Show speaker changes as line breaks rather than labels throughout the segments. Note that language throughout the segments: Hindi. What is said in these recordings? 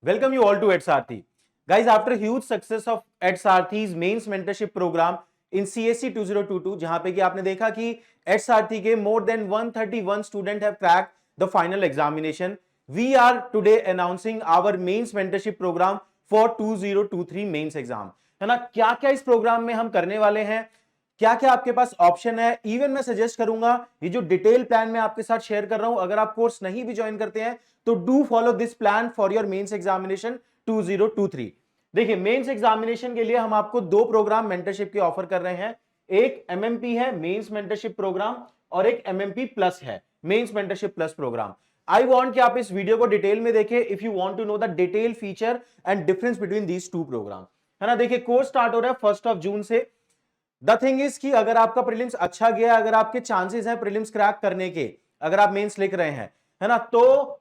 Welcome you all to EdSarthi. Guys, after huge success of EdSarthi's mains mentorship program in CSC 2022, जहां पे कि आपने देखा कि EdSarthi के more than 131 student have cracked the final examination, we are today announcing our mains mentorship program for 2023 mains exam. है ना, क्या क्या इस प्रोग्राम में हम करने वाले हैं, क्या क्या आपके पास ऑप्शन है, इवन मैं सजेस्ट करूंगा ये जो डिटेल प्लान मैं आपके साथ शेयर कर रहा हूं, अगर आप कोर्स नहीं भी ज्वाइन करते हैं तो do follow this plan for your mains examination 2023। देखिए, मेंस एग्जामिनेशन के लिए हम आपको दो प्रोग्राम मेंटरशिप के ऑफर कर रहे हैं। एक एमएमपी है मेंस मेंटरशिप प्रोग्राम और एक एमएमपी प्लस है mains mentorship plus programme. I want कि आप इस वीडियो को डिटेल में देखें if you want to know the detail feature and difference between these two programme. है ना, देखिए कोर्स स्टार्ट हो रहा है 1 जून से। द थिंग इज कि अगर आपका प्रीलिम्स अच्छा गया, अगर आपके चांसेस हैं प्रीलिम्स क्रैक करने के, अगर आप मेंस लिख रहे हैं, है ना, तो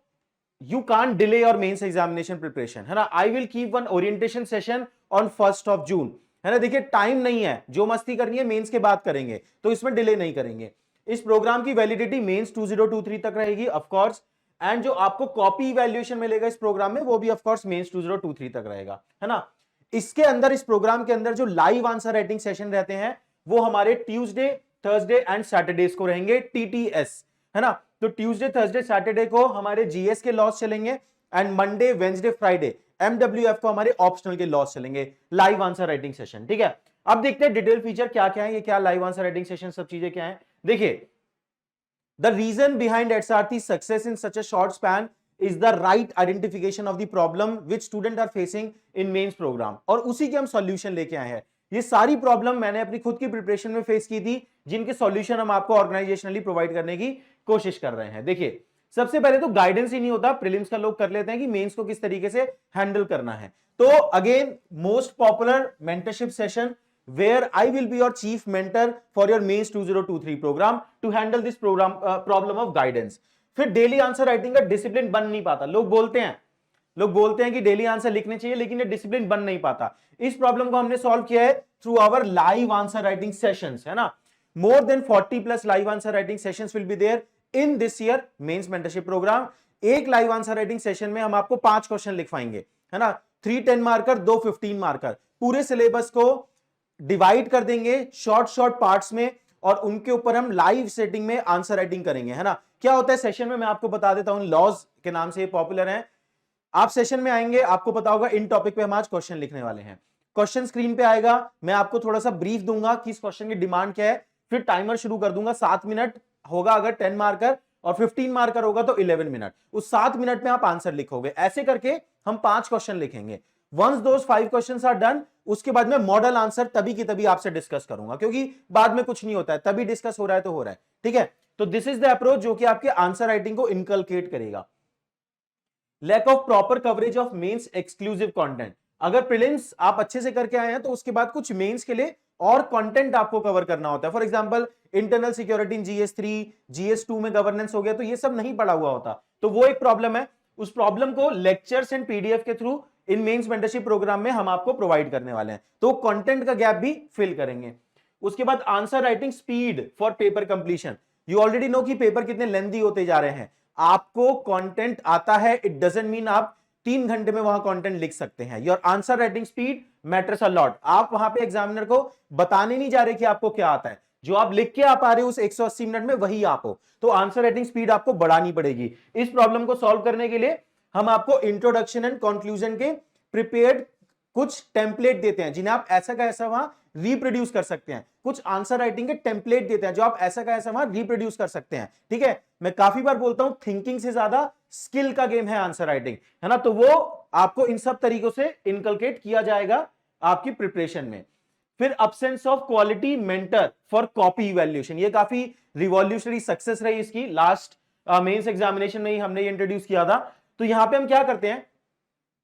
you can't delay your mains examination preparation. है ना, I will keep one orientation session on 1 June. है ना, देखिए टाइम नहीं है, जो मस्ती करनी है मेंस के बाद करेंगे, तो इसमें डिले नहीं करेंगे। इस प्रोग्राम की वैलिडिटी मेंस 2023 तक रहेगी ऑफ कोर्स, एंड जो आपको कॉपी इवैल्यूएशन मिलेगा इस प्रोग्राम में वो भी ऑफ कोर्स मेंस 2023 तक रहेगा। है ना, इसके अंदर, इस प्रोग्राम के अंदर जो लाइव आंसर राइटिंग सेशन रहते हैं वो हमारे ट्यूसडे, थर्सडे एंड सैटरडेज को रहेंगे, टीटीएस। है ना, तो ट्यूसडे, थर्सडे, सैटरडे को हमारे जीएस के लॉस चलेंगे एंड मंडे, वेंसडे, फ्राइडे एमडब्ल्यूएफ को हमारे ऑप्शनल के लॉस चलेंगे, लाइव आंसर राइटिंग सेशन। ठीक है, अब देखते हैं डिटेल फीचर क्या क्या है, ये क्या लाइव आंसर राइटिंग सेशन, सब चीजें क्या है। देखिए, the reason behind EdSarthi's success in such a short span is the right identification of the problem which students are facing in mains program, और उसी के हम सॉल्यूशन लेके आए हैं। ये सारी प्रॉब्लम मैंने अपनी खुद की प्रिपरेशन में फेस की थी, जिनके सॉल्यूशन हम आपको ऑर्गेनाइजेशनली प्रोवाइड करने की कोशिश कर रहे हैं। देखिए, सबसे पहले तो गाइडेंस ही नहीं होता, प्रीलिम्स का लोग कर लेते हैं कि मेंस को किस तरीके से हैंडल करना है। तो again, most popular mentorship session where I will be your chief mentor for your mains 2023 program to handle this program problem of guidance। फिर डेली आंसर राइटिंग का डिसिप्लिन बन नहीं पाता, लोग बोलते हैं कि डेली आंसर लिखने चाहिए, लेकिन ये डिसिप्लिन बन नहीं पाता। इस प्रॉब्लम को हमने सॉल्व किया है through our live answer writing sessions. है ना, more than 40+ live answer writing sessions will be there in this year mains mentorship programme. एक लाइव आंसर राइटिंग सेशन में हम आपको 5 क्वेश्चन लिखवाएंगे। है ना, 3 10 मार्कर, 2 15 मार्कर, पूरे सिलेबस को डिवाइड कर देंगे शॉर्ट पार्ट्स में, और उनके ऊपर हम लाइव सेटिंग में आंसर राइटिंग करेंगे। है ना, क्या होता है सेशन में, मैं आपको बता देता हूं, लॉज के नाम से ये पॉपुलर हैं। आप सेशन में आएंगे, आपको पता होगा इन टॉपिक पे हम आज क्वेश्चन लिखने वाले हैं। क्वेश्चन स्क्रीन पे आएगा, मैं आपको थोड़ा सा ब्रीफ दूंगा कि इस क्वेश्चन की डिमांड क्या है, फिर टाइमर शुरू कर दूंगा। 7 मिनट होगा अगर 10 मार्कर, और 15 मार्कर होगा तो 11 मिनट। उस 7 मिनट में आप आंसर लिखोगे। ऐसे करके हम 5 क्वेश्चन लिखेंगे। Once those 5 questions are done, उसके बाद में मॉडल आंसर तभी की तभी आपसे डिस्कस करूंगा, क्योंकि बाद में कुछ नहीं होता है, तभी डिस्कस हो रहा है तो हो रहा है। ठीक है, तो दिस इज द अप्रोच जो कि आपके आंसर राइटिंग को इनकलकेट करेगा। Lack of proper coverage of mains exclusive content. अगर प्रीलिम्स आप अच्छे से करके आए हैं तो उसके बाद कुछ मेंस के लिए और कंटेंट आपको कवर करना होता है। For example, internal security in GS 3, GS 2 में गवर्नेंस हो गया, तो ये सब नहीं पढ़ा हुआ होता, तो वो एक प्रॉब्लम है। उस प्रॉब्लम को लेक्चर्स एंड पीडीएफ के through in men's mentorship programme में हम आपको प्रोवाइड करने वाले हैं, तो कंटेंट का गैप भी फिल करेंगे। उसके बाद answer writing speed for paper completion. You already know कि पेपर कितने लेंथी होते जा रहे हैं। आपको कंटेंट आता है, इट डजंट मीन आप 3 घंटे में वहां कंटेंट लिख सकते हैं। Your answer writing speed matters a lot. आप वहां पे एग्जामिनर को बताने नहीं जा रहे कि आपको क्या आता है, जो आप लिख के आप आ रहे हो उस 180 मिनट में वही आप हो, तो आंसर राइटिंग स्पीड आपको बढ़ानी पड़ेगी। इस प्रॉब्लम को सॉल्व करने के लिए हम आपको इंट्रोडक्शन एंड कंक्लूजन के प्रिपेयर्ड कुछ टेम्पलेट देते हैं, जिन्हें आप ऐसा का ऐसा वहां रिप्रोड्यूस कर सकते हैं। कुछ आंसर राइटिंग के टेम्पलेट देते हैं जो आप ऐसा का ऐसा वहां रिप्रोड्यूस कर सकते हैं। ठीक है, मैं काफी बार बोलता हूं, थिंकिंग से ज्यादा स्किल का गेम है आंसर राइटिंग। है ना, तो वो आपको इन सब तरीकों से इनकलकेट किया जाएगा आपकी प्रिपरेशन में। फिर absence of quality mentor for copy evaluation. ये काफी रिवॉल्यूशनरी सक्सेस रही इसकी, लास्ट मेंस एग्जामिनेशन में ही हमने ये इंट्रोड्यूस किया था। तो यहां पे हम क्या करते हैं,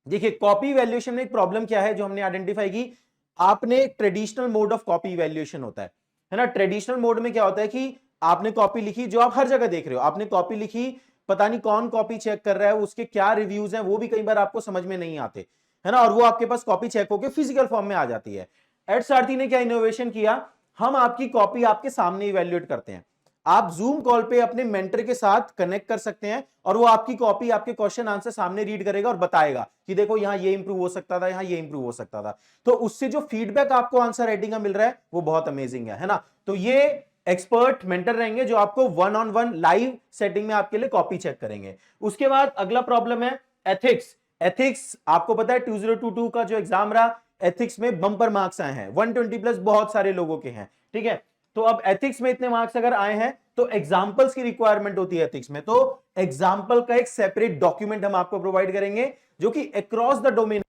देखिए कॉपी इवैल्यूएशन में एक प्रॉब्लम क्या है जो हमने आइडेंटिफाई की। आपने एक traditional mode of copy evaluation होता है ना। ट्रेडिशनल मोड में क्या होता है कि आपने कॉपी लिखी, जो आप हर जगह देख रहे हो, आपने कॉपी लिखी, पता नहीं कौन कॉपी चेक कर रहा है, उसके क्या रिव्यूज हैं वो भी कई बार आपको समझ में नहीं आते, है ना, और वो आपके पास कॉपी चेक होकर फिजिकल फॉर्म में आ जाती है। एड सारथी ने क्या इनोवेशन किया, हम आपकी कॉपी आपके सामने इवैल्यूएट करते हैं। आप जूम कॉल पे अपने मेंटर के साथ कनेक्ट कर सकते हैं और वो आपकी कॉपी, आपके क्वेश्चन आंसर सामने रीड करेगा और बताएगा कि देखो यहां ये इंप्रूव हो सकता था, यहां ये इंप्रूव हो सकता था। तो उससे जो फीडबैक आपको आंसर राइटिंग का मिल रहा है वो बहुत अमेजिंग है ना। तो ये एक्सपर्ट मेंटर रहेंगे जो आपको one on one live setting में आपके लिए कॉपी चेक करेंगे। उसके बाद अगला प्रॉब्लम है एथिक्स। एथिक्स आपको पता है 2022 का जो एग्जाम रहा, एथिक्स में बंपर मार्क्स आए हैं, 120 प्लस बहुत सारे लोगों के हैं, ठीक है। तो अब एथिक्स में इतने मार्क्स अगर आए हैं तो एग्जाम्पल्स की रिक्वायरमेंट होती है एथिक्स में, तो एग्जाम्पल का एक सेपरेट डॉक्यूमेंट हम आपको प्रोवाइड करेंगे जो कि अक्रॉस द डोमेन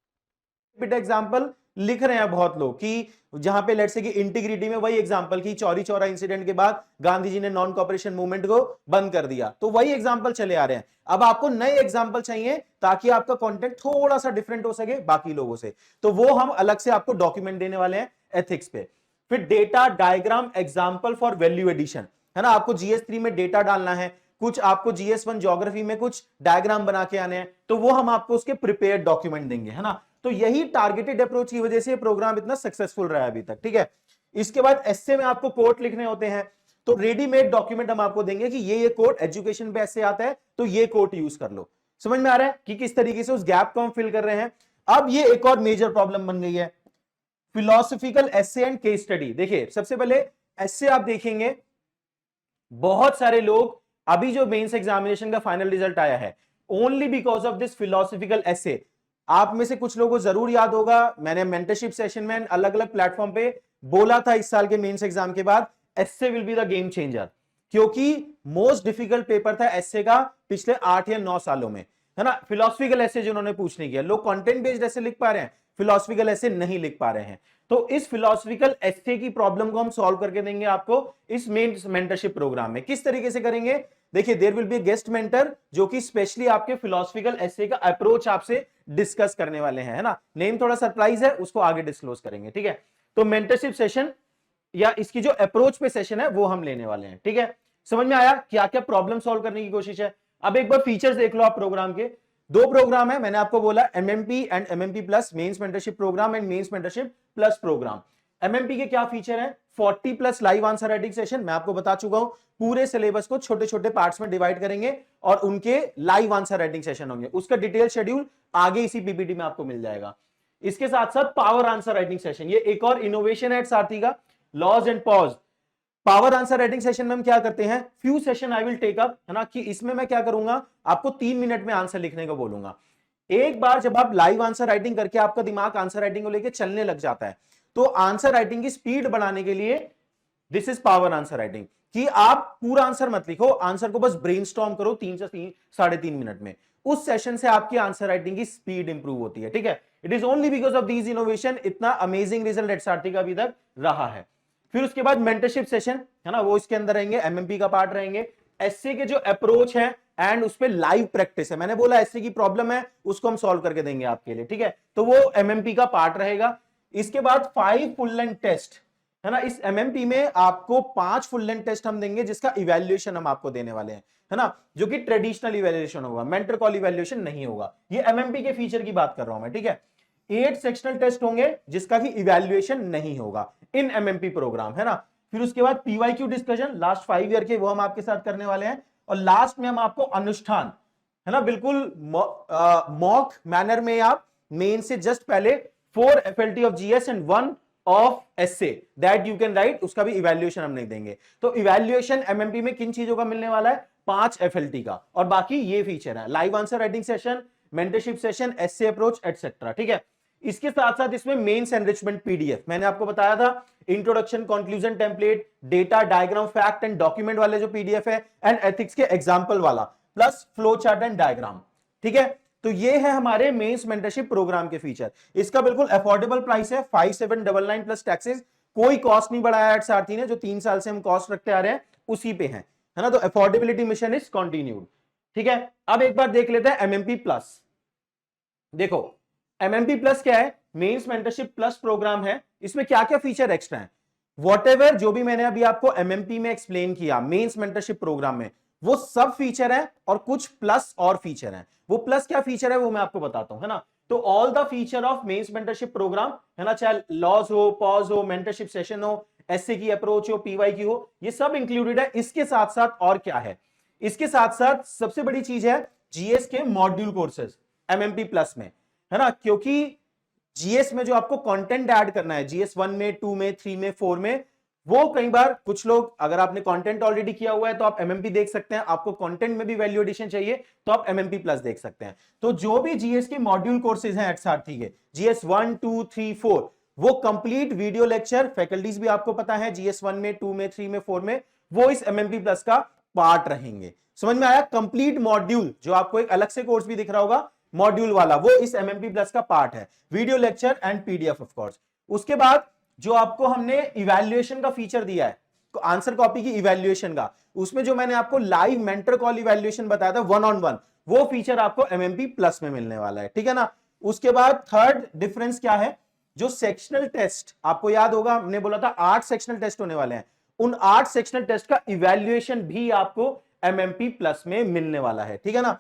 एग्जाम्पल लिख रहे हैं बहुत लोग कि जहां पे लेट्स से कि इंटीग्रिटी में वही एग्जांपल की चौरी चौरा इंसिडेंट के बाद गांधी जी ने नॉन कॉपरेशन मूवमेंट को बंद कर दिया, तो वही एग्जांपल चले आ रहे हैं। अब आपको नए एग्जांपल चाहिए ताकि आपका कंटेंट थोड़ा सा डिफरेंट हो सके बाकी लोगों से, तो वो हम अलग से आपको डॉक्यूमेंट देने वाले हैं एथिक्स पे। फिर data diagram example for value addition, है ना। आपको जीएस 3 में डेटा डालना है, कुछ आपको जीएस 1 ज्योग्राफी में कुछ डायग्राम बना के आने हैं, तो वो हम आपको उसके प्रिपेयर्ड डॉक्यूमेंट देंगे, है ना। तो यही टारगेटेड अप्रोच की वजह से प्रोग्राम इतना सक्सेसफुल रहा है अभी तक, ठीक है। इसके बाद एस्से में आपको कोट लिखने होते हैं, तो रेडीमेड डॉक्यूमेंट हम आपको देंगे कि ये कोट एजुकेशन पे एस्से आता है तो ये कोट यूज कर लो। समझ में आ रहा है कि किस तरीके से उस गैप को हम फिल कर रहे हैं। अब ये एक और मेजर प्रॉब्लम बन गई है, philosophical essay and case study. देखिए सबसे पहले एस्से आप देखेंगे, बहुत सारे लोग अभी जो मेंस एग्जामिनेशन का फाइनल रिजल्ट आया है, only because of this philosophical essay. आप में से कुछ लोगों को जरूर याद होगा, मैंने मेंटरशिप सेशन में अलग अलग प्लेटफॉर्म पे बोला था इस साल के मेंस एग्जाम के बाद essay will be the game changer, क्योंकि मोस्ट डिफिकल्ट पेपर था एस्से का पिछले 8 या 9 सालों में, है ना। फिलोसॉफिकल एस्से जिन्होंने पूछ नहीं किया, लोग कंटेंट बेस्ड एस्से लिख पा रहे हैं, फिलोसॉफिकल एस्से नहीं लिख पा रहे हैं। तो इस फिलोसॉफिकल एस्से की प्रॉब्लम को हम सॉल्व करके देंगे आपको इस मेंटरशिप प्रोग्राम में। किस तरीके से करेंगे, देखिए there will be guest mentor जो कि स्पेशली आपके फिलोसॉफिकल एस्से का अप्रोच आपसे डिस्कस करने वाले हैं, है ना। नेम थोड़ा सरप्राइज है, उसको आगे डिस्क्लोज करेंगे, ठीक है। तो मेंटरशिप सेशन या इसकी जो अप्रोच पे सेशन है वो हम लेने वाले हैं, ठीक है। समझ में आया क्या क्या प्रॉब्लम सॉल्व करने की कोशिश है। अब एक बार फीचर्स देख लो आप प्रोग्राम के। दो प्रोग्राम है, मैंने आपको बोला MMP and MMP plus, mains mentorship programme and mains mentorship plus programme. MMP के क्या फीचर है, 40 plus live answer writing session, मैं आपको बता चुका हूं पूरे सिलेबस को छोटे छोटे पार्ट्स में डिवाइड करेंगे और उनके लाइव आंसर राइटिंग सेशन होंगे, उसका डिटेल शेड्यूल आगे इसी पीपीटी में आपको मिल जाएगा। इसके साथ साथ पावर आंसर राइटिंग सेशन, ये एक और इनोवेशन है सारथी का, laws and pause. Power answer writing session में हम क्या करते हैं, few session I will take up, है ना, कि इसमें मैं क्या करूंगा, आपको 3 मिनट में आंसर लिखने को बोलूंगा। एक बार जब आप लाइव आंसर राइटिंग करके आपका दिमाग आंसर राइटिंग को लेकर चलने लग जाता है, तो आंसर राइटिंग की स्पीड बढ़ाने के लिए this is power answer writing, कि आप पूरा आंसर मत लिखो, आंसर को बस ब्रेनस्टॉर्म करो 3 से 3.5 मिनट में। उस सेशन से आपकी आंसर राइटिंग की स्पीड इंप्रूव होती है, ठीक है। It is only because of these innovation इतना अमेजिंग रिजल्ट एचआरटी का अभी तक रहा है। फिर उसके बाद मेंटरशिप सेशन, है ना, वो इसके अंदर रहेंगे, एमएमपी का पार्ट रहेंगे, एसए के जो अप्रोच है एंड उस पे लाइव प्रैक्टिस है, मैंने बोला एसए की प्रॉब्लम है उसको हम सॉल्व करके देंगे आपके लिए, ठीक है। तो वो एमएमपी का पार्ट रहेगा। इसके बाद 5 फुल लेंथ टेस्ट, है ना, इस एमएमपी में आपको 5 फुल लेंथ टेस्ट हम देंगे जिसका इवैल्यूएशन हम आपको देने वाले हैं, है ना, जो कि ट्रेडिशनल इवैल्यूएशन होगा, मेंटर कॉल इवैल्यूएशन नहीं होगा। ये एमएमपी के फीचर की बात कर रहा हूं मैं, ठीक है। 8 सेक्शनल टेस्ट होंगे जिसका कि इवैल्यूएशन नहीं होगा इन एमएमपी प्रोग्राम, है ना। फिर उसके बाद पीवाईक्यू डिस्कशन लास्ट 5 ईयर के वो हम आपके साथ करने वाले हैं, और लास्ट में हम आपको अनुष्ठान, है ना, बिल्कुल मॉक मैनर में आप मेन से जस्ट पहले 4 FLT of GS and 1 of SA that you can write, उसका भी इवैल्यूएशन हम नहीं देंगे। तो इवैल्यूएशन एमएमपी में किन चीजों का मिलने वाला है, 5 FLT का, और बाकी ये फीचर है live answer writing session, mentorship session, SA approach etcetera, ठीक है। इसके साथ साथ इसमें मेंस एनरिचमेंट पीडीएफ, मैंने आपको बताया था introduction, conclusion, template, data, diagram, fact and document वाले जो पीडीएफ है, एंड एथिक्स के एग्जांपल वाला, plus flow chart and diagram, ठीक है। तो ये है हमारे मेंस मेंटरशिप प्रोग्राम के फीचर। इसका बिल्कुल अफोर्डेबल प्राइस है 5799 प्लस टैक्सेस, कोई कॉस्ट नहीं बढ़ाया सारथी ने, जो 3 साल से हम कॉस्ट रखते आ रहे हैं उसी पे है ना। तो अफोर्डेबिलिटी मिशन इज कंटिन्यूड, ठीक है। अब एक बार देख लेते हैं एमएमपी प्लस। देखो एमएमपी प्लस क्या है, मेंस मेंटरशिप प्लस प्रोग्राम है, इसमें क्या क्या फीचर एक्स्ट्रा है, वॉटेवर जो भी मैंने अभी आपको एमएमपी में एक्सप्लेन किया मेंस मेंटरशिप प्रोग्राम में, वो सब फीचर है और कुछ प्लस और फीचर है। वो प्लस क्या फीचर है वो मैं आपको बताता हूं, है ना। तो all the feature of mains mentorship programme, है ना, चाहे लॉज हो, पॉज हो, मेंटरशिप सेशन हो, एसए की अप्रोच हो, पीवाई की हो, ये सब इंक्लूडेड है। इसके साथ साथ और क्या है, इसके साथ साथ सबसे बड़ी चीज है जीएस के मॉड्यूल कोर्सेज एमएमपी प्लस में, है ना, क्योंकि जीएस में जो आपको कंटेंट ऐड करना है, जीएस 1 में, 2 में, 3 में, 4 में, वो कई बार कुछ लोग, अगर आपने कंटेंट ऑलरेडी किया हुआ है तो आप एमएमपी देख सकते हैं, आपको कंटेंट में भी वैल्यू एडिशन चाहिए तो आप एमएमपी प्लस देख सकते हैं। तो जो भी जीएस के मॉड्यूल कोर्सेज हैं एचआरटी के, जीएस 1 2 3 4, वो कंप्लीट वीडियो लेक्चर फैकल्टीज भी आपको पता है जीएस 1 में, 2 में, 3 में, 4 में, वो इस एमएमपी प्लस का पार्ट रहेंगे। समझ में आया? कंप्लीट मॉड्यूल, जो आपको एक अलग से कोर्स भी दिख रहा होगा मॉड्यूल वाला, वो इस एमएमपी प्लस का पार्ट है, video lecture and PDF of course. उसके बाद जो आपको हमने इवैल्यूएशन का फीचर दिया है, आंसर कॉपी की इवैल्यूएशन का, उसमें जो मैंने आपको लाइव मेंटर कॉल इवैल्यूएशन बताया था 1-on-1, वो फीचर आपको एमएमपी प्लस में मिलने वाला है, ठीक है ना। उसके बाद थर्ड डिफरेंस क्या है, जो सेक्शनल टेस्ट, आपको याद होगा हमने बोला था 8 सेक्शनल टेस्ट होने वाले हैं, उन 8 सेक्शनल टेस्ट का इवैल्यूएशन भी आपको एमएमपी प्लस में मिलने वाला है, ठीक है ना,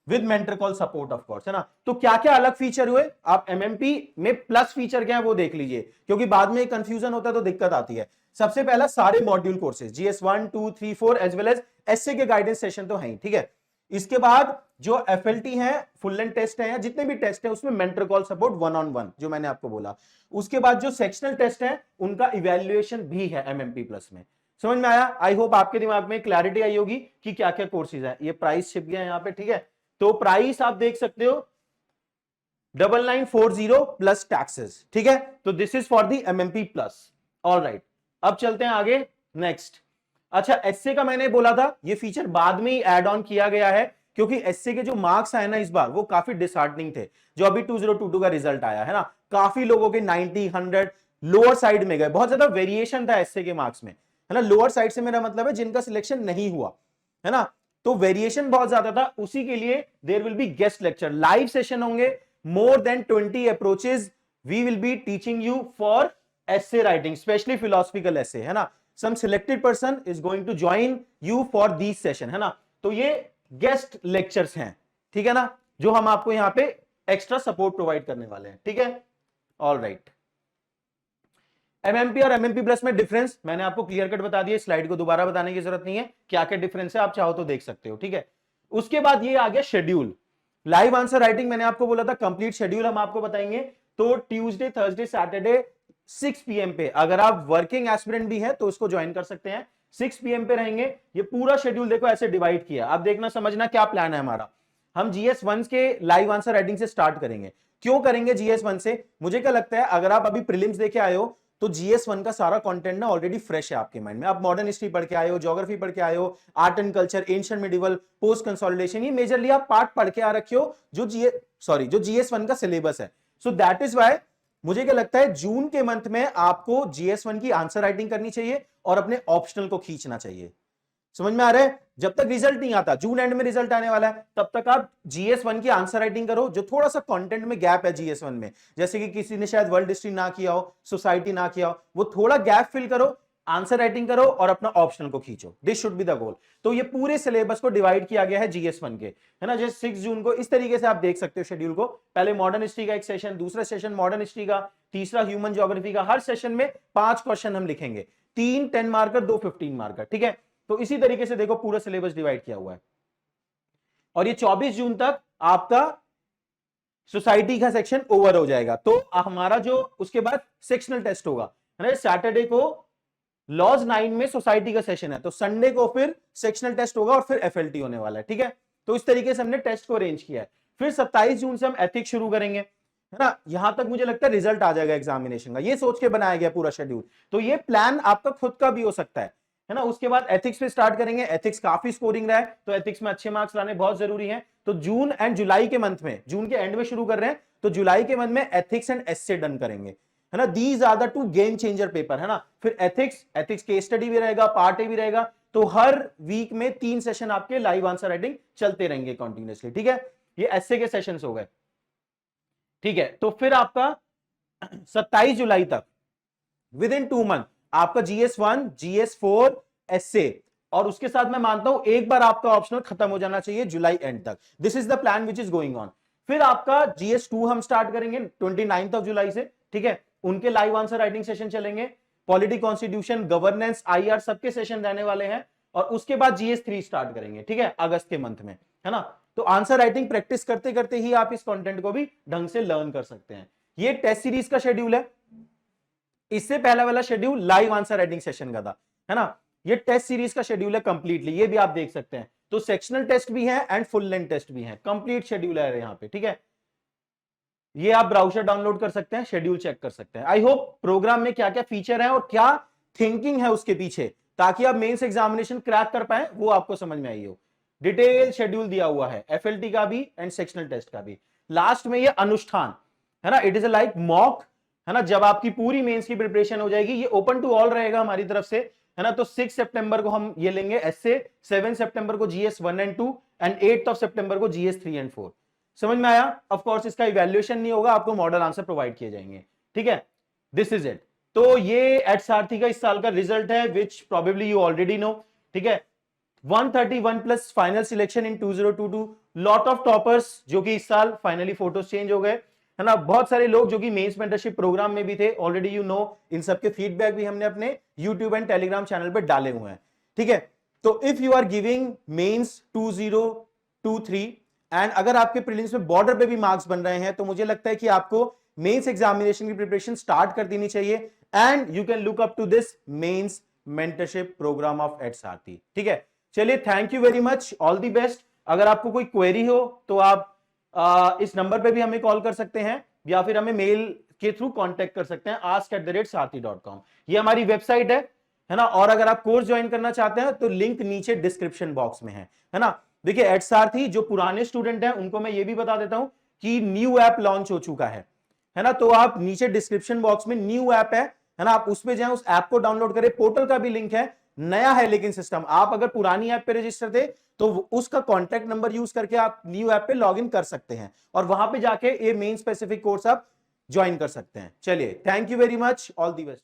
with mentor call support of course, है ना। तो क्या क्या अलग फीचर हुए, आप एमएमपी में प्लस फीचर क्या है वो देख लीजिए, क्योंकि बाद में कंफ्यूजन होता है तो दिक्कत आती है। सबसे पहला सारे module courses GS 1 2 3 4 as well as SA के गाइडेंस सेशन तो हैं, ठीक है। इसके बाद जो एफएलटी है, फुल लेंथ टेस्ट है, या जितने भी टेस्ट है उसमें मेंटर कॉल सपोर्ट 1-on-1 जो मैंने आपको बोला। उसके बाद जो सेक्शनल टेस्ट है उनका इवैल्यूएशन भी है एमएमपी प्लस में। समझ में आया? आई होप आपके दिमाग में क्लैरिटी आई होगी कि क्या क्या कोर्सेज है। ये प्राइस छिप गया यहाँ पे, ठीक है। तो प्राइस आप देख सकते हो 9940 प्लस टैक्सेस, ठीक है। तो this is for the MMP plus. Alright, अब चलते हैं आगे नेक्स्ट। अच्छा, एसए का मैंने बोला था ये फीचर बाद में ही ऐड ऑन किया गया है, क्योंकि एसए के जो मार्क्स आए ना इस बार वो काफी डिसहार्टनिंग थे। जो अभी 2022 का रिजल्ट आया है ना, काफी लोगों के 90 100 लोअर साइड में गए, बहुत ज्यादा वेरिएशन था एसए के मार्क्स में, है ना। लोअर साइड से मेरा मतलब है जिनका सिलेक्शन नहीं हुआ, है ना, तो वेरिएशन बहुत ज्यादा था। उसी के लिए there will be guest lecture, live session होंगे, more than 20 approaches we will be teaching you for essay writing, especially philosophical essay, है ना। some selected person is going to join you for these session, है ना। तो ये गेस्ट लेक्चर्स हैं, ठीक है ना, जो हम आपको यहां पे एक्स्ट्रा सपोर्ट प्रोवाइड करने वाले हैं, ठीक है। ऑल राइट, एमएमपी और एमएमपी प्लस में डिफरेंस मैंने आपको क्लियर कट बता दिया, स्लाइड को दोबारा बताने की जरूरत नहीं है, क्या क्या डिफरेंस है आप चाहो तो देख सकते हो, ठीक है। उसके बाद ये आ गया शेड्यूल, लाइव आंसर राइटिंग मैंने आपको बोला था कंप्लीट शेड्यूल हम आपको बताएंगे। तो ट्यूसडे थर्सडे सैटरडे 6 PM पे, अगर आप वर्किंग एस्पिरेंट भी हैं तो इसको ज्वाइन कर सकते हैं, 6 PM पे रहेंगे। ये पूरा शेड्यूल देखो ऐसे डिवाइड किया, अब देखना समझना क्या प्लान है हमारा। हम जीएस 1 के लाइव आंसर राइटिंग से स्टार्ट करेंगे। क्यों करेंगे जीएस 1 से? मुझे क्या लगता है, अगर आप अभी प्रीलिम्स देके आए हो तो जीएस 1 का सारा कंटेंट ना ऑलरेडी फ्रेश है आपके माइंड में। आप मॉडर्न हिस्ट्री पढ़ के आए हो, ज्योग्राफी पढ़ के आए हो, art and culture, ancient medieval, post consolidation, ये मेजरली आप पार्ट पढ़ के आ रखे हो जो जीएस 1 का सिलेबस है। सो दैट इज वाई मुझे क्या लगता है जून के मंथ में आपको जीएस 1 की आंसर राइटिंग करनी चाहिए और अपने ऑप्शनल को खींचना चाहिए। समझ में आ रहा है? जब तक रिजल्ट नहीं आता, जून एंड में रिजल्ट आने वाला है, तब तक आप जीएस 1 की आंसर राइटिंग करो। जो थोड़ा सा कंटेंट में गैप है जीएस 1 में, जैसे कि किसी ने शायद वर्ल्ड हिस्ट्री ना किया हो, सोसाइटी ना किया हो, वो थोड़ा गैप फिल करो, आंसर राइटिंग करो और अपना ऑप्शनल को खींचो। This should be the goal. तो ये पूरे सिलेबस को डिवाइड किया गया है जीएस 1 के, है ना। जैसे 6 जून को इस तरीके से आप देख सकते हो शेड्यूल को, पहले मॉडर्न हिस्ट्री का एक सेशन, दूसरा सेशन मॉडर्न हिस्ट्री का, तीसरा ह्यूमन ज्योग्राफी का। हर सेशन में 5 क्वेश्चन हम लिखेंगे, 3 10 मार्कर, 2 15 मार्कर, ठीक है। तो इसी तरीके से देखो पूरा सिलेबस डिवाइड किया हुआ है। और ये 24 जून तक आपका सोसाइटी का सेक्शन ओवर हो जाएगा। तो हमारा जो उसके बाद सेक्शनल टेस्ट होगा, है ना। सैटरडे को लॉज 9 में सोसाइटी का सेशन है, तो संडे को फिर सेक्शनल टेस्ट होगा और फिर एफएलटी होने वाला है, ठीक है। तो इस तरीके से हमने टेस्ट को अरेंज किया है। फिर 27 जून से हम एथिक्स शुरू करेंगे, है ना। यहां तक मुझे लगता है रिजल्ट आ जाएगा एग्जामिनेशन का, ये सोच के बनाया गया पूरा शेड्यूल। तो ये प्लान आपका खुद का भी हो सकता है ना। उसके बाद एथिक्स पे स्टार्ट करेंगे। एथिक्स काफी स्कोरिंग रहा है, तो एथिक्स में अच्छे मार्क्स लाने बहुत जरूरी हैं। तो जून एंड जुलाई के मंथ में, जून के एंड में शुरू कर रहे हैं, तो जुलाई के मंथ में एथिक्स एंड एस्से डन करेंगे, है ना। These are the 2 game changer paper, है ना। फिर एथिक्स केस स्टडी भी रहेगा, पार्ट ए भी रहेगा। तो हर वीक में 3 सेशन आपके लाइव आंसर राइटिंग चलते रहेंगे कंटिन्यूअसली, ठीक है। ये एस्से के सेशंस हो गए, ठीक है। तो फिर आपका 27 जुलाई तक विद इन 2 मंथ आपका जीएस 1, जीएस 4, एसए, और उसके साथ मैं मानता हूं एक बार आपका ऑप्शनल खत्म हो जाना चाहिए जुलाई एंड तक। This is the plan which is going on. फिर आपका जीएस 2 हम स्टार्ट करेंगे 29 जुलाई से, ठीक है। उनके लाइव आंसर राइटिंग सेशन चलेंगे। पॉलिटी, कॉन्स्टिट्यूशन, गवर्नेंस, आईआर सबके सेशन रहने वाले हैं। और उसके बाद GS3 स्टार्ट करेंगे, ठीक है, अगस्त के मंथ में, है ना। तो आंसर राइटिंग प्रैक्टिस करते करते ही आप इस कंटेंट को भी ढंग से लर्न कर सकते हैं। ये टेस्ट सीरीज का शेड्यूल है। इससे पहला वाला schedule live answer writing session का था, है ना। ये टेस्ट सीरीज का शेड्यूल है कंप्लीटली, ये भी आप देख सकते हैं। तो सेक्शनल टेस्ट भी है एंड फुल लेंथ टेस्ट भी है, कंप्लीट शेड्यूल है यहाँ पे, ठीक है। ये आप ब्राउजर डाउनलोड कर सकते हैं, शेड्यूल चेक कर सकते हैं। आई होप प्रोग्राम में क्या क्या फीचर है और क्या थिंकिंग है उसके पीछे, ताकि आप मेंस एग्जामिनेशन क्रैक कर पाए, वो आपको समझ में आई हो। डिटेल शेड्यूल दिया हुआ है FLT का भी एंड सेक्शनल टेस्ट का भी। लास्ट में ये अनुष्ठान, है ना, इट इज लाइक मॉक, है ना। जब आपकी पूरी मेंस की प्रिपरेशन हो जाएगी, ये ओपन टू ऑल रहेगा हमारी तरफ से, है ना। तो 6 सितंबर को हम ये लेंगे एसए, 7 सितंबर को GS1 एंड 2 एंड 8 सितंबर को GS3 एंड 4। समझ में आया। ऑफ कोर्स इसका इवैल्यूएशन नहीं होगा, आपको मॉडल आंसर प्रोवाइड किए जाएंगे, ठीक है। This is it. तो ये एचआरटी का इस साल का रिजल्ट है, विच प्रोबेबली यू ऑलरेडी नो, ठीक है। 131 plus final selection in 2022, lot of toppers जो कि इस साल फाइनली फोटोज चेंज हो गए, है ना। बहुत सारे लोग जो कि मेंस मेंटरशिप प्रोग्राम में भी थे, ऑलरेडी यू नो। इन सबके फीडबैक भी हमने अपने यूट्यूब एंड टेलीग्राम चैनल पे डाले हुए हैं, ठीक है। तो if you are giving mains 2023 and अगर आपके प्रीलिम्स में बॉर्डर पे भी मार्क्स बन रहे हैं, तो मुझे लगता है कि आपको मेंस एग्जामिनेशन की प्रिपरेशन स्टार्ट कर देनी चाहिए and you can look up to this mains mentorship programme of HRT, ठीक है। चलिए, thank you very much, all the best. अगर आपको कोई क्वेरी हो तो आप इस नंबर पे भी हमें कॉल कर सकते हैं या फिर हमें मेल के थ्रू कांटेक्ट कर सकते हैं, ask@sarthi.com। ये हमारी वेबसाइट है ना। और अगर आप कोर्स ज्वाइन करना चाहते हैं तो लिंक नीचे डिस्क्रिप्शन बॉक्स में है ना। देखिए, एट सारथी जो पुराने स्टूडेंट हैं उनको मैं ये भी बता देता हूं कि न्यू ऐप लॉन्च हो चुका है ना। तो आप नीचे डिस्क्रिप्शन बॉक्स में न्यू ऐप है ना, आप उस पे जाएं, उस ऐप को डाउनलोड करें। पोर्टल का भी लिंक है, नया है लेकिन सिस्टम। आप अगर पुरानी ऐप पे रजिस्टर थे तो उसका कॉन्टैक्ट नंबर यूज करके आप न्यू ऐप पे लॉग इन कर सकते हैं और वहां पे जाके ये मेन स्पेसिफिक कोर्स आप ज्वाइन कर सकते हैं। चलिए, thank you very much, all the best.